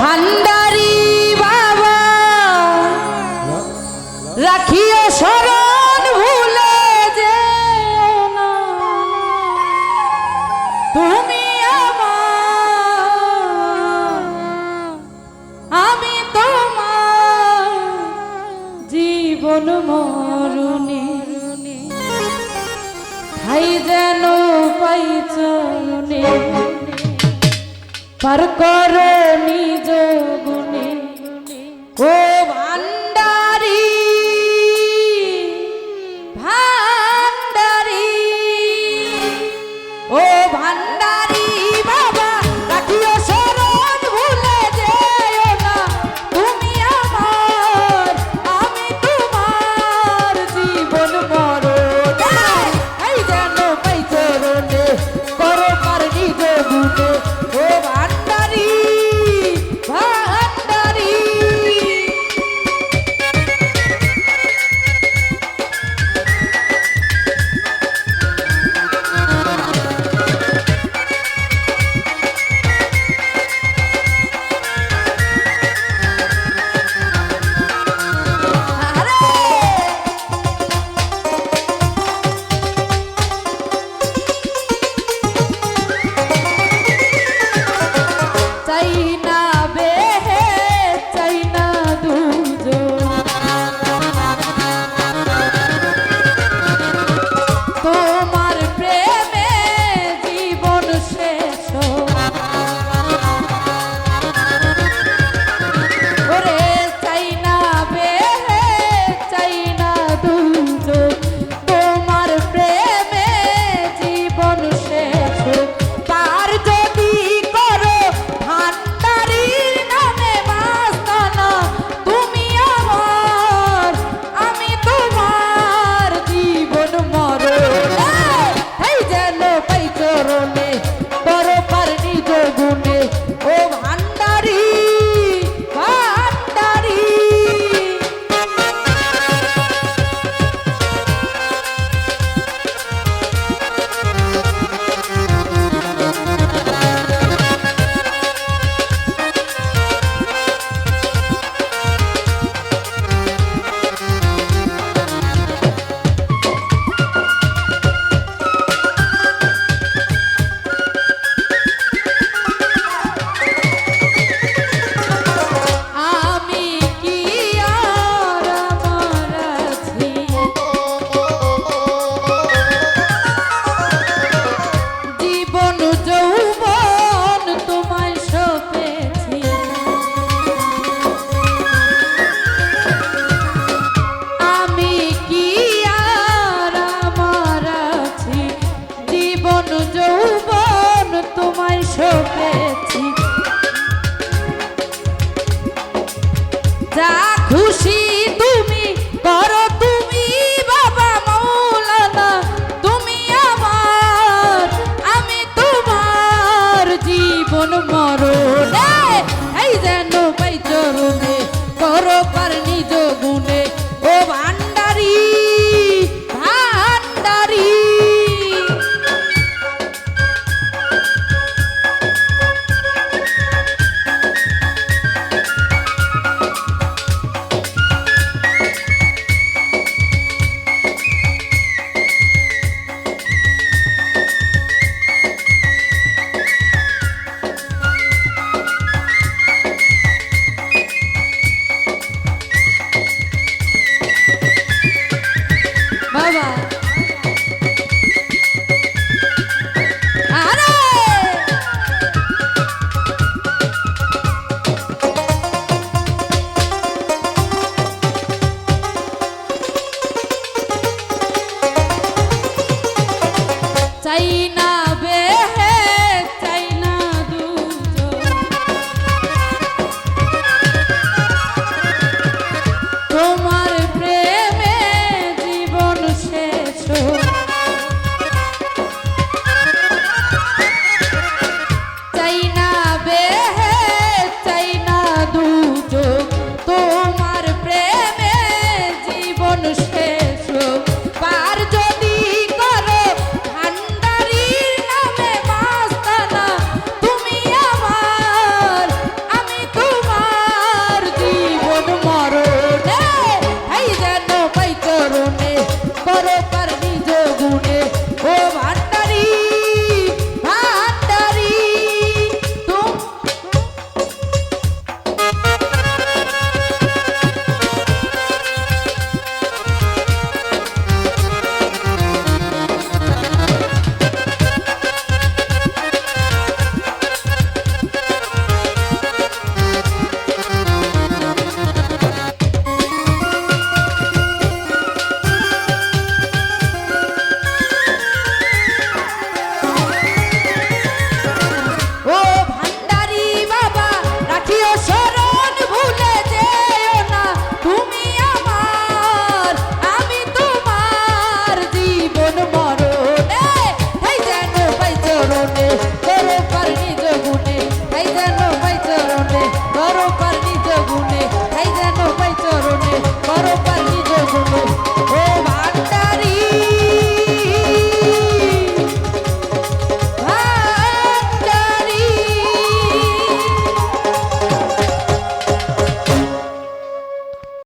ভান্ডারি বাবা রাখিও শরণ ভুলে যেও না তুমি আমার আমি তোমার জীবন মরণে ঠাই যেন পাই চরণে পার করো নিজ গুণে ও ভান্ডারি ভান্ডারি ও ভান্ডারি বাবা রাখিও শরণ ভুলে যেও না তুমি আমার আমি তোমার জীবন মরণ এই যেন পাই চরণে করো পার নিজ গুণে ও ভান্ডারি ভান্ডারি চাই না বেহে চাই না দুজন তোমার প্রেমে জীবন শেষ ওরে চাই না বেহে চাই না দুজন তোমার প্রেমে জীবন শেষ তার যদি করো ভান্ডারির নামে মাস্তানা তুমি আমার আমি তোমার জীবন মরণ এই যেন পাই চরণে করো পার নিজ গুণে ও ভান্ডারি ভান্ডারি আমি কি আর আমার আছি জীবন যৌবন তোমায় সপেছি আমি কি আর আমার আছি জীবন যৌবন তোমায় সপেছি যা খুশি তুমি করো তুমি বাবা মৌলানা তুমি আমার আমি তোমার জীবন মরণ এই যেন পাই চরণে করো পার নিজ গুণে ও ভান্ডারি ভান্ডারি বাবা আরে চাই না বেহে চাই না দুজন তোমার প্রেমে জীবন শেষ চাই না বেহে চাই না দুজন তোমার প্রেমে জীবন শেষ পার যদি করো ভান্ডারি গুণে ও ভান্ডার